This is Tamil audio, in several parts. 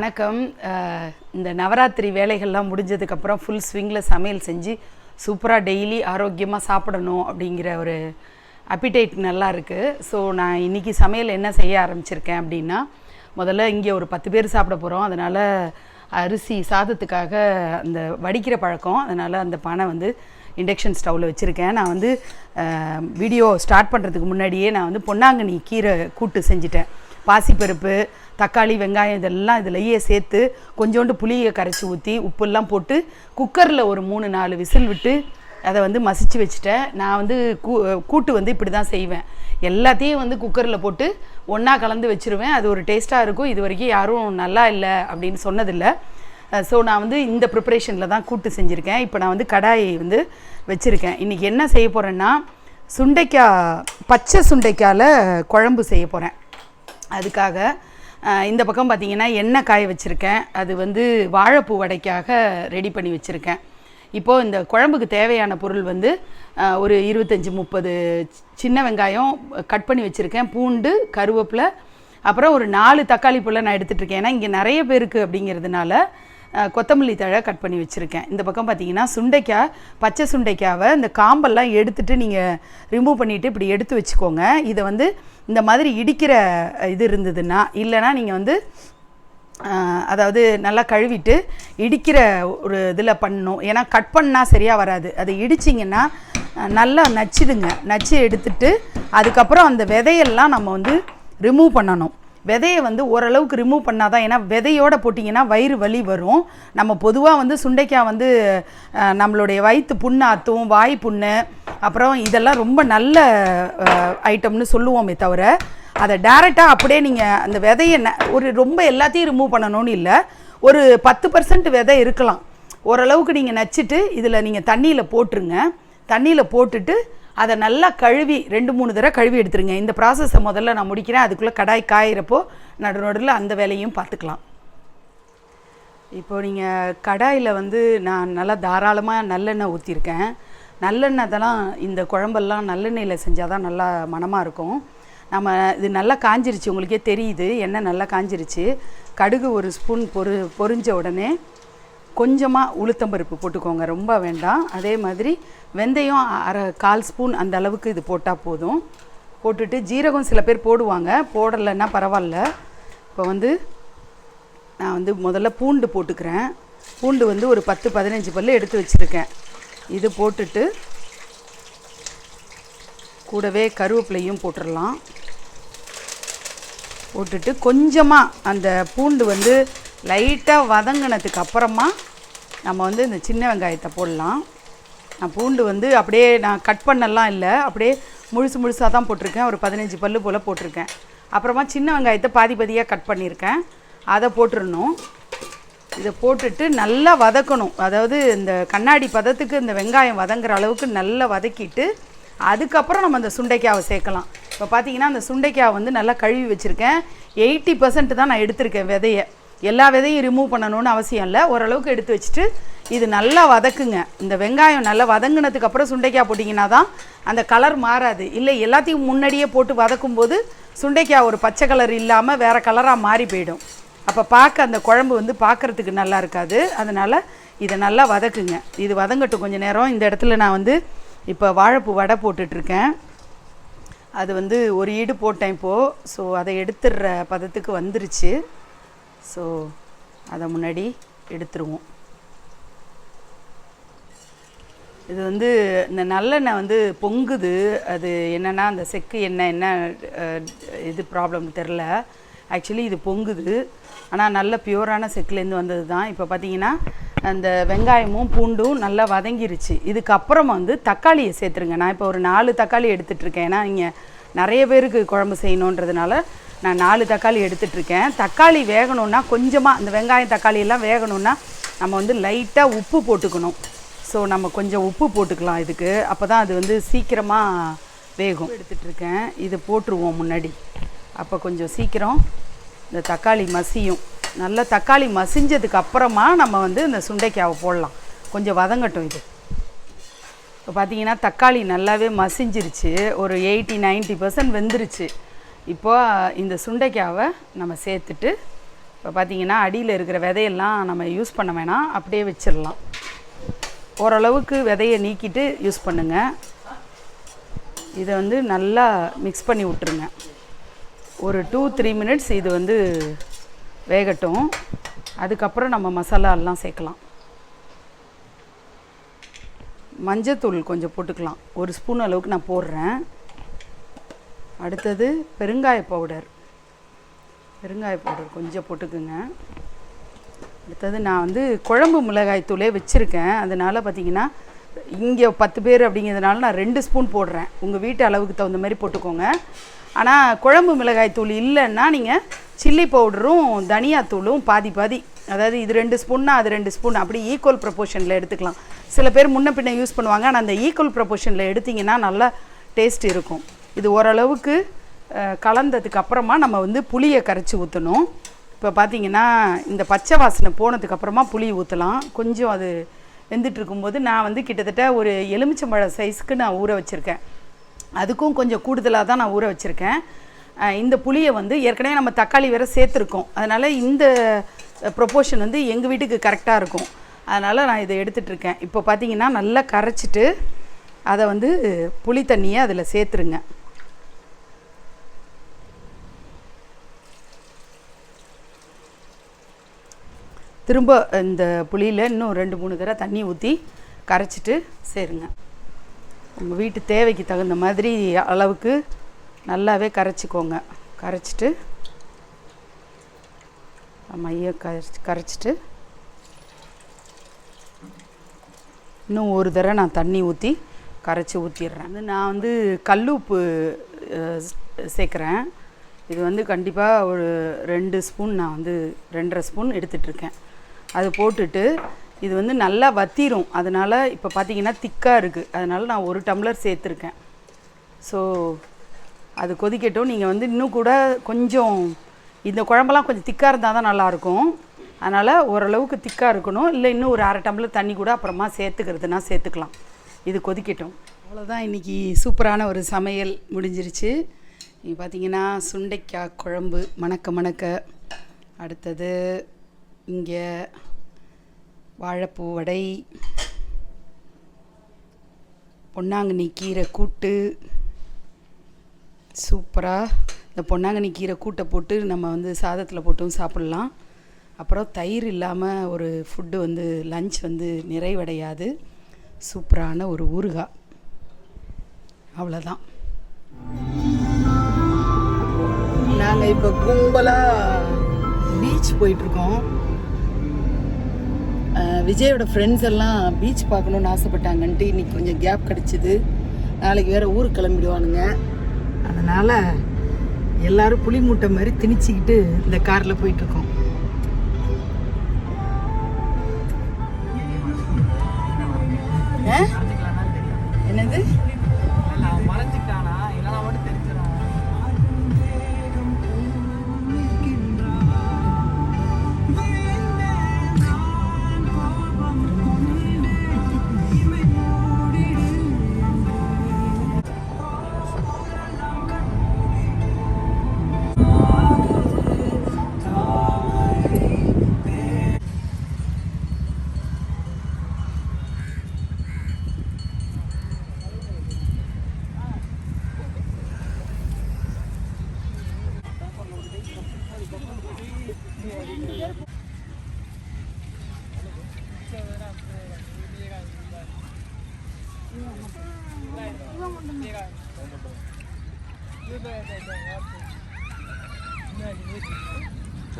வணக்கம். இந்த நவராத்திரி வேலைகள்லாம் முடிஞ்சதுக்கப்புறம் ஃபுல் ஸ்விங்கில் சமையல் செஞ்சு சூப்பராக டெய்லி ஆரோக்கியமாக சாப்பிடணும் அப்படிங்கிற ஒரு அப்பிடைட் நல்லா இருக்குது. ஸோ நான் இன்றைக்கி சமையல் என்ன செய்ய ஆரம்பிச்சிருக்கேன் அப்படின்னா, முதல்ல இங்கே ஒரு 10 பேர் சாப்பிட போகிறோம். அதனால் அரிசி சாதத்துக்காக அந்த வடிக்கிற பழக்கம், அதனால் அந்த பானை வந்து இண்டக்ஷன் ஸ்டவ்வில் வச்சுருக்கேன். நான் வந்து வீடியோ ஸ்டார்ட் பண்ணுறதுக்கு முன்னாடியே நான் வந்து பொன்னாங்கண்ணி கீரை கூட்டு செஞ்சுட்டேன். பாசிப்பருப்பு, தக்காளி, வெங்காயம் இதெல்லாம் இதிலையே சேர்த்து கொஞ்சோண்டு புளியை கரைச்சி ஊற்றி உப்புலாம் போட்டு குக்கரில் ஒரு 3-4 விசில் விட்டு அதை வந்து மசிச்சு வச்சுட்டேன். நான் வந்து கூட்டு வந்து இப்படி தான் செய்வேன். எல்லாத்தையும் வந்து குக்கரில் போட்டு ஒன்றா கலந்து வச்சுருவேன். அது ஒரு டேஸ்ட்டாக இருக்கும். இது வரைக்கும் யாரும் நல்லா இல்லை அப்படின்னு சொன்னதில்லை. ஸோ நான் வந்து இந்த ப்ரிப்பரேஷனில் தான் கூட்டு செஞ்சுருக்கேன். இப்போ நான் வந்து கடாயை வந்து வச்சுருக்கேன். இன்றைக்கி என்ன செய்ய போகிறேன்னா, சுண்டைக்காய், பச்சை சுண்டைக்காயில் குழம்பு செய்ய போகிறேன். அதுக்காக இந்த பக்கம் பார்த்திங்கன்னா எண்ணெய் காய வச்சுருக்கேன். அது வந்து வாழைப்பூ வடைக்காக ரெடி பண்ணி வச்சுருக்கேன். இப்போது இந்த குழம்புக்கு தேவையான பொருள் வந்து ஒரு 25-30 சின்ன வெங்காயம் கட் பண்ணி வச்சுருக்கேன், பூண்டு, கருவேப்பிலை, அப்புறம் ஒரு 4 தக்காளி பழம் நான் எடுத்துகிட்ருக்கேன். ஏன்னா இங்கே நிறைய பேருக்கு அப்படிங்கிறதுனால கொத்தமல்லி தழை கட் பண்ணி வச்சுருக்கேன். இந்த பக்கம் பார்த்திங்கன்னா சுண்டைக்காய், பச்சை சுண்டைக்காவை இந்த காம்பெல்லாம் எடுத்துகிட்டு நீங்கள் ரிமூவ் பண்ணிவிட்டு இப்படி எடுத்து வச்சுக்கோங்க. இதை வந்து இந்த மாதிரி இடிக்கிற இது இருந்ததுன்னா, இல்லைனா நீங்கள் வந்து அதாவது நல்லா கழுவிட்டு இடிக்கிற ஒரு இதில் பண்ணணும். ஏன்னா கட் பண்ணால் சரியாக வராது. அதை இடிச்சிங்கன்னா நல்லா நச்சிடுங்க. நச்சு எடுத்துட்டு அதுக்கப்புறம் அந்த விதையெல்லாம் நம்ம வந்து ரிமூவ் பண்ணணும். விதையை வந்து ஓரளவுக்கு ரிமூவ் பண்ணால் தான், ஏன்னா விதையோடு போட்டிங்கன்னா வயிறு வலி வரும். நம்ம பொதுவாக வந்து சுண்டைக்காய் வந்து நம்மளுடைய வயிற்று புண்ணு ஆற்றும், வாய் புண்ணு, அப்புறம் இதெல்லாம் ரொம்ப நல்ல ஐட்டம்னு சொல்லுவோமே தவிர, அதை டேரெக்டாக அப்படியே நீங்கள் அந்த விதையை ஒரு ரொம்ப எல்லாத்தையும் ரிமூவ் பண்ணணும்னு இல்லை. ஒரு 10% விதை இருக்கலாம். ஓரளவுக்கு நீங்கள் நச்சுட்டு இதில் நீங்கள் தண்ணியில் போட்டுருங்க. தண்ணியில் போட்டுட்டு அதை நல்லா கழுவி 2-3 தடவை கழுவி எடுத்துருங்க. இந்த ப்ராசஸை முதல்ல நான் முடிக்கிறேன். அதுக்குள்ளே கடாய் காயிறப்போ நடுநடுவில் அந்த வேலையும் பார்த்துக்கலாம். இப்போது நீங்கள் கடாயில் வந்து நான் நல்லா தாராளமாக நல்லெண்ணெய் ஊற்றிருக்கேன். நல்லெண்ணெய் தான் இந்த குழம்பெல்லாம் நல்லெண்ணெயில் செஞ்சால் தான் நல்லா மணமாக இருக்கும். நம்ம இது நல்லா காஞ்சிருச்சு, உங்களுக்கே தெரியுது எண்ணெய் நல்லா காஞ்சிருச்சு. கடுகு 1 ஸ்பூன் பொரிஞ்ச உடனே கொஞ்சமாக உளுத்தம்பருப்பு போட்டுக்கோங்க, ரொம்ப வேண்டாம். அதே மாதிரி வெந்தயம் 1/4 ஸ்பூன் அந்த அளவுக்கு இது போட்டால் போதும். போட்டுட்டு ஜீரகம் சில பேர் போடுவாங்க, போடலைன்னா பரவாயில்ல. இப்போ வந்து நான் வந்து முதல்ல பூண்டு போட்டுக்கிறேன். பூண்டு வந்து ஒரு 10-15 பல்லு எடுத்து வச்சுருக்கேன். இது போட்டுட்டு கூடவே கருவேப்பிலையும் போட்டுடலாம். போட்டுட்டு கொஞ்சமாக அந்த பூண்டு வந்து லைட்டாக வதங்கினதுக்கு அப்புறமா நம்ம வந்து இந்த சின்ன வெங்காயத்தை போடலாம். நான் பூண்டு வந்து அப்படியே நான் கட் பண்ணலாம் இல்லை, அப்படியே முழுசாக தான் போட்டிருக்கேன். ஒரு 15 பல்லு போல் போட்டிருக்கேன். அப்புறமா சின்ன வெங்காயத்தை பாதியாக கட் பண்ணியிருக்கேன், அதை போட்டுடணும். இதை போட்டுட்டு நல்லா வதக்கணும். அதாவது இந்த கண்ணாடி பதத்துக்கு இந்த வெங்காயம் வதங்குற அளவுக்கு நல்லா வதக்கிட்டு அதுக்கப்புறம் நம்ம அந்த சுண்டைக்காவை சேர்க்கலாம். இப்போ பார்த்தீங்கன்னா அந்த சுண்டைக்காவை வந்து நல்லா கழுவி வச்சுருக்கேன். 80% தான் நான் எடுத்திருக்கேன் விதையை. எல்லா விதையும் ரிமூவ் பண்ணணும்னு அவசியம் இல்லை. ஓரளவுக்கு எடுத்து வச்சுட்டு இது நல்லா வதக்குங்க. இந்த வெங்காயம் நல்லா வதங்கினதுக்கப்புறம் சுண்டைக்காய் போட்டிங்கன்னா தான் அந்த கலர் மாறாது. இல்லை எல்லாத்தையும் முன்னாடியே போட்டு வதக்கும்போது சுண்டைக்காய் ஒரு பச்சை கலர் இல்லாமல் வேறு கலராக மாறி போயிடும். அப்போ பார்க்க அந்த குழம்பு வந்து பார்க்குறதுக்கு நல்லா இருக்காது. அதனால் இதை நல்லா வதக்குங்க. இது வதங்கட்டும் கொஞ்சம் நேரம். இந்த இடத்துல நான் வந்து இப்போ வாழைப்பூ வடை போட்டுட்ருக்கேன். அது வந்து ஒரு ஈடு போட்டேன் இப்போது. ஸோ அதை எடுத்துடுற பதத்துக்கு வந்துருச்சு. ஸோ அதை முன்னாடி எடுத்துருவோம். இது வந்து இந்த நல்லெண்ணெய் வந்து பொங்குது. அது என்னென்னா அந்த செக்கு எண்ணெய் என்ன இது ப்ராப்ளம் தெரில. ஆக்சுவலி இது பொங்குது, ஆனால் நல்ல பியூரான செக்குலேருந்து வந்தது தான். இப்போ பார்த்தீங்கன்னா அந்த வெங்காயமும் பூண்டும் நல்லா வதங்கிருச்சு. இதுக்கப்புறமா வந்து தக்காளியை சேர்த்துருங்க. நான் இப்போ ஒரு 4 தக்காளி எடுத்துகிட்ருக்கேன். ஏன்னா இங்கே நிறைய பேருக்கு குழம்பு செய்யணுன்றதுனால நான் 4 தக்காளி எடுத்துகிட்ருக்கேன். தக்காளி வேகணுன்னா கொஞ்சமாக அந்த வெங்காயம் தக்காளி எல்லாம் வேகணுன்னா நம்ம வந்து லைட்டாக உப்பு போட்டுக்கணும். ஸோ நம்ம கொஞ்சம் உப்பு போட்டுக்கலாம் இதுக்கு, அப்போ தான் அது வந்து சீக்கிரமாக வேகும். எடுத்துகிட்ருக்கேன், இது போட்டுருவோம் முன்னாடி. அப்போ கொஞ்சம் சீக்கிரம் இந்த தக்காளி மசியும். நல்லா தக்காளி மசிஞ்சதுக்கு அப்புறமா நம்ம வந்து இந்த சுண்டைக்காவை போடலாம். கொஞ்சம் வதங்கட்டும் இது. இப்போ பார்த்தீங்கன்னா தக்காளி நல்லாவே மசிஞ்சிருச்சு, ஒரு 80-90% வெந்துருச்சு. இப்போ இந்த சுண்டைக்காவை நம்ம சேர்த்துட்டு இப்போ பார்த்திங்கன்னா அடியில் இருக்கிற விதையெல்லாம் நம்ம யூஸ் பண்ண வேணாம், அப்படியே வச்சிடலாம். ஓரளவுக்கு விதையை நீக்கிட்டு யூஸ் பண்ணுங்கள். இதை வந்து நல்லா மிக்ஸ் பண்ணி விட்டுருங்க. ஒரு 2-3 மினிட்ஸ் இது வந்து வேகட்டும். அதுக்கப்புறம் நம்ம மசாலாலாம் சேர்க்கலாம். மஞ்சத்தூள் கொஞ்சம் போட்டுக்கலாம், 1 ஸ்பூன் அளவுக்கு நான் போடுறேன். அடுத்தது பெருங்காய பவுடர் கொஞ்சம் போட்டுக்குங்க. அடுத்தது நான் வந்து குழம்பு மிளகாய் தூளே வச்சுருக்கேன். அதனால் பார்த்திங்கன்னா இங்கே 10 பேர் அப்படிங்கிறதுனால நான் 2 ஸ்பூன் போடுறேன். உங்கள் வீட்டு அளவுக்கு தகுந்த மாதிரி போட்டுக்கோங்க. ஆனால் குழம்பு மிளகாய் தூள் இல்லைன்னா நீங்கள் சில்லி பவுடரும் தனியாத்தூளும் பாதி பாதி, அதாவது இது 2 ஸ்பூன்னா அது 2 ஸ்பூன், அப்படி ஈக்குவல் ப்ரொப்போர்ஷனில் எடுத்துக்கலாம். சில பேர் முன்ன பின்ன யூஸ் பண்ணுவாங்க, ஆனால் அந்த ஈக்குவல் ப்ரொப்போர்ஷனில் எடுத்திங்கன்னா நல்லா டேஸ்ட் இருக்கும். இது ஓரளவுக்கு கலந்ததுக்கு அப்புறமா நம்ம வந்து புளியை கரைச்சி ஊற்றணும். இப்போ பார்த்திங்கன்னா இந்த பச்சை வாசனை போனதுக்கப்புறமா புளி ஊற்றலாம். கொஞ்சம் அது வெந்துட்டு இருக்கும்போது நான் வந்து கிட்டத்தட்ட ஒரு எலுமிச்சம்பழம் சைஸ்க்கு நான் ஊற வச்சுருக்கேன். அதுக்கும் கொஞ்சம் கூடுதலாக தான் நான் ஊற வச்சுருக்கேன். இந்த புளியை வந்து ஏற்கனவே நம்ம தக்காளி வேறு சேர்த்துருக்கோம். அதனால் இந்த ப்ரொப்போர்ஷன் வந்து எங்கள் வீட்டுக்கு கரெக்டாக இருக்கும். அதனால் நான் இதை எடுத்துகிட்ருக்கேன். இப்போ பார்த்திங்கன்னா நல்லா கரைச்சிட்டு அதை வந்து புளி தண்ணியை அதில் சேர்த்துருங்க. திரும்ப இந்த புளியில் இன்னும் 2-3 தடவை தண்ணி ஊற்றி கரைச்சிட்டு சேருங்க. உங்கள் வீட்டு தேவைக்கு தகுந்த மாதிரி அளவுக்கு நல்லாவே கரைச்சிக்கோங்க. கரைச்சிட்டு மைய கரைச்சிட்டு இன்னும் 1 தடவை நான் தண்ணி ஊற்றி கரைச்சி ஊற்றிடுறேன். நான் வந்து கல் உப்பு சேர்க்குறேன். இது வந்து கண்டிப்பாக ஒரு 2 ஸ்பூன், நான் வந்து 2.5 ஸ்பூன் எடுத்துகிட்ருக்கேன். அது போட்டுட்டு இது வந்து நல்லா வத்திரும். அதனால் இப்போ பார்த்திங்கன்னா திக்காக இருக்குது. அதனால் நான் 1 டம்ளர் சேர்த்துருக்கேன். ஸோ அது கொதிக்கட்டும். நீங்கள் வந்து இன்னும் கூட கொஞ்சம் இந்த குழம்பெல்லாம் கொஞ்சம் திக்காக இருந்தால் தான் நல்லாயிருக்கும். அதனால் ஓரளவுக்கு திக்காக இருக்கணும். இல்லை இன்னும் ஒரு 1/2 டம்ளர் தண்ணி கூட அப்புறமா சேர்த்துக்கிறதுனா சேர்த்துக்கலாம். இது கொதிக்கட்டும். அவ்வளோதான், இன்றைக்கி சூப்பரான ஒரு சமையல் முடிஞ்சிருச்சு. நீங்கள் பார்த்திங்கன்னா சுண்டைக்காய் குழம்பு மணக்க. அடுத்தது இங்கே வாழைப்பூ வடை, பொன்னாங்கண்ணி கீரை கூட்டு. சூப்பராக இந்த பொன்னாங்கண்ணி கீரை கூட்டை போட்டு நம்ம வந்து சாதத்தில் போட்டும் சாப்பிட்லாம். அப்புறம் தயிர் இல்லாமல் ஒரு ஃபுட்டு வந்து லஞ்ச் வந்து நிறைவடையாது. சூப்பரான ஒரு ஊறுகாய். அவ்வளோதான். நாங்கள் இப்போ கும்பலாக பீச் போயிட்டுருக்கோம். விஜயோட ஃப்ரெண்ட்ஸ் எல்லாம் பீச் பார்க்கணுன்னு ஆசைப்பட்டாங்கன்ட்டு இன்றைக்கி கொஞ்சம் கேப் கிடச்சிது. நாளைக்கு வேறு ஊருக்கு கிளம்பிடுவானுங்க. அதனால் எல்லோரும் புளி மூட்டை மாதிரி திணிச்சிக்கிட்டு இந்த காரில் போயிட்டுருக்கோம். என்னது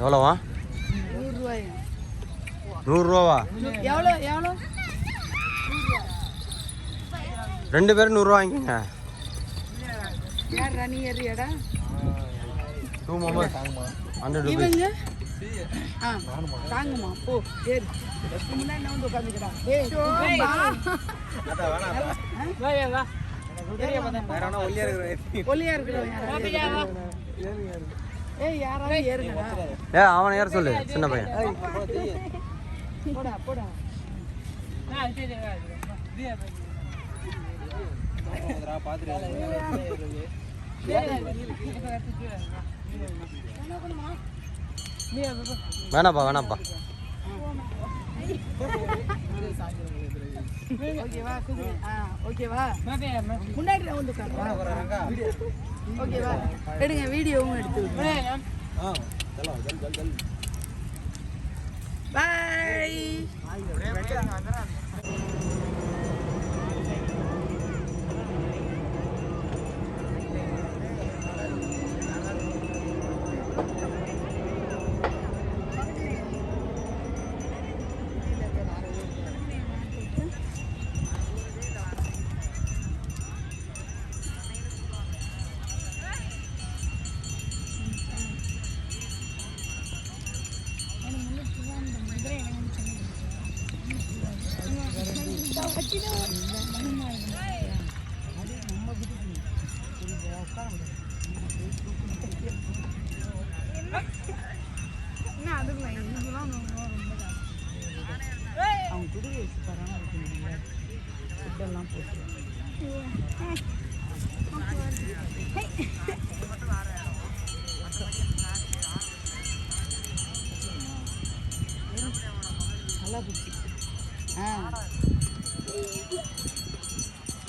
எவ்வளோவா? 100 ரூபாய். 100 ரூபாவா? எவ்வளோ எவ்வளோ? 2 பேரும் 100 ரூபா வாங்கிக்கோங்க. யார் ராணி ஏறியாடா? 2 மெம்பர்ஸ் 100 ரூபாய். இவங்க தாங்குமா? போ ஏறு. முன்னாடி நான் வந்து உட்காந்துக்கிறேன். ஒல்லியா இருக்கிறவன் யாராவது ஏறுங்கடா. அவனை ஏற சொல்லு, சின்ன பையன். போடா போடா. வேணாப்பா வேணாப்பா. ஓகேவா ஓகேவா முன்னாடி ரவுண்டு ஓகேவா எடுங்க வீடியோவும் எடுத்து பாய். அவங்க குதிரை வச்சு தராங்க ஃபுட்டெல்லாம் போட்டு நல்லா பிடிச்சி.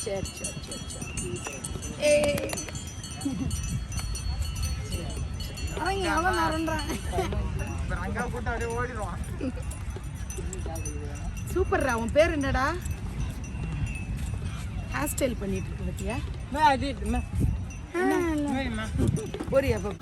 சரி சரி சரி சரி. அவங்க எவ்வளோ நேரம்ன்றாங்க. சூப்பர்ரா. உன் பேர் என்னடா? ஹேர் ஸ்டைல் பண்ணிட்டு இருக்கு பத்தியா? போறியா அப்ப?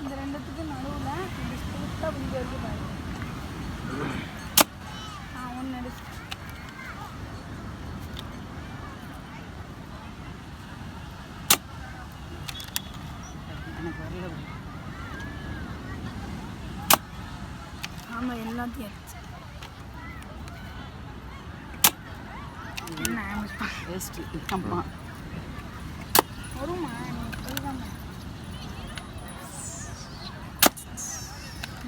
இந்த ரெண்டுத்துக்கு நடுவில் இந்த ஸ்ட்ரெயிட்டாக இங்கே இருக்கு பாருங்க. ஒன்று அடிச்சு எனக்கு வரல. ஆமாம் எல்லாத்தையும் அடிச்சு என்ன வேஸ்ட்டு. ஆமாம் வருமா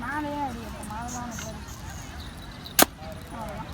நானே அடிப்பேன். மாதமான பேர் அவ்வளோதான்.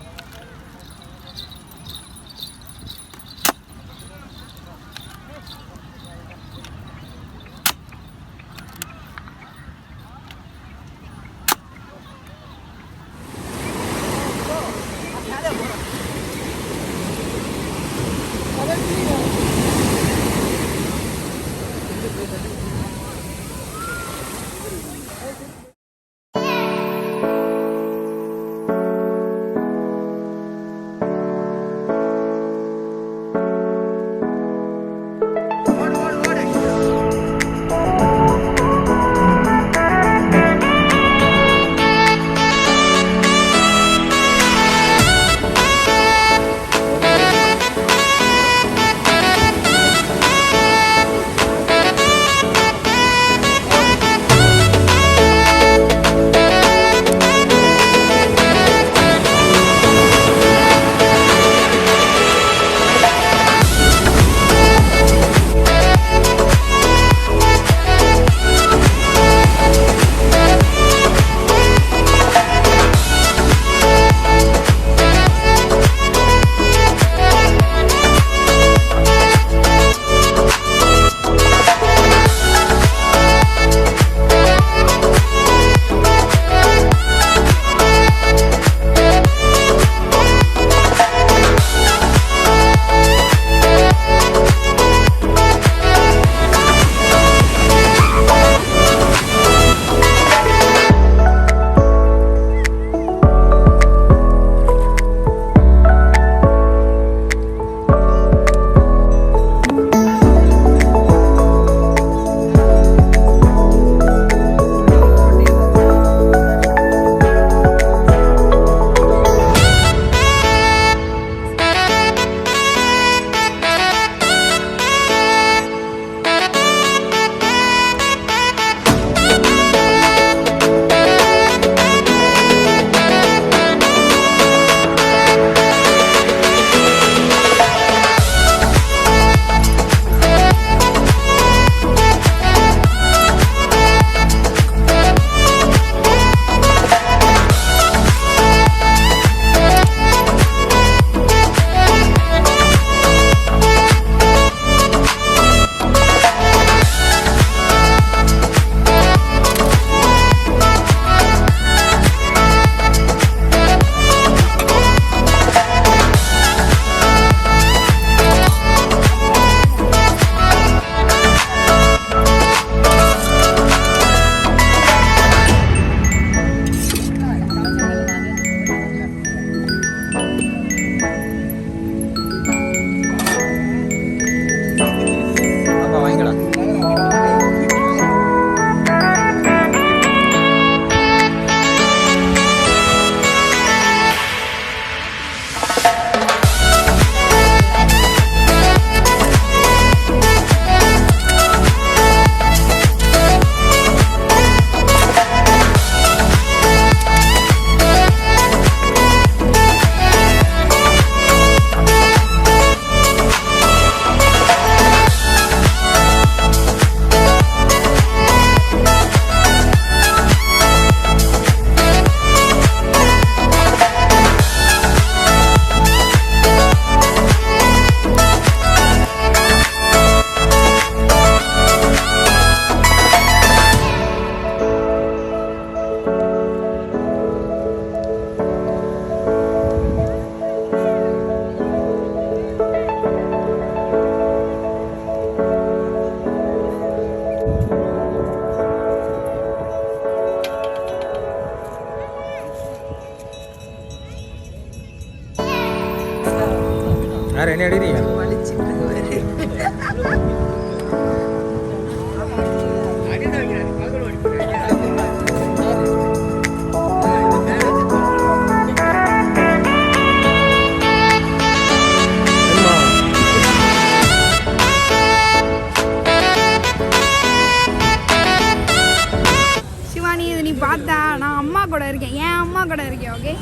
கூட இருக்கேன், என் அம்மா கூட இருக்கேன். ஓகே,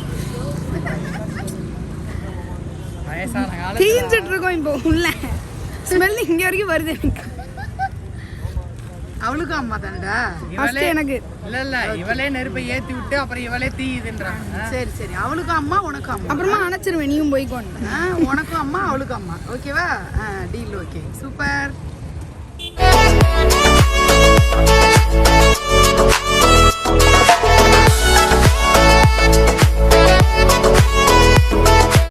தீஞ்சிட்டு இருக்கோம் இப்போ உள்ள. ஸ்மெல் இங்க வரைக்கும் வருது எனக்கு. அவளுக்கும் அம்மா தானடா ஃபர்ஸ்ட் எனக்கு. இல்ல இவளே நெருப்பை ஏத்தி விட்டு அப்புறம் இவளே தீயுதுன்றாங்க. சரி சரி, அவளுக்கும் அம்மா உனக்கும் அம்மா. அப்புறமா அணைச்சிருவேன், நீயும் போய்க்கோன்னு. உனக்கும் அம்மா அவளுக்கும் அம்மா. ஓகேவா? டீல். Okay, super.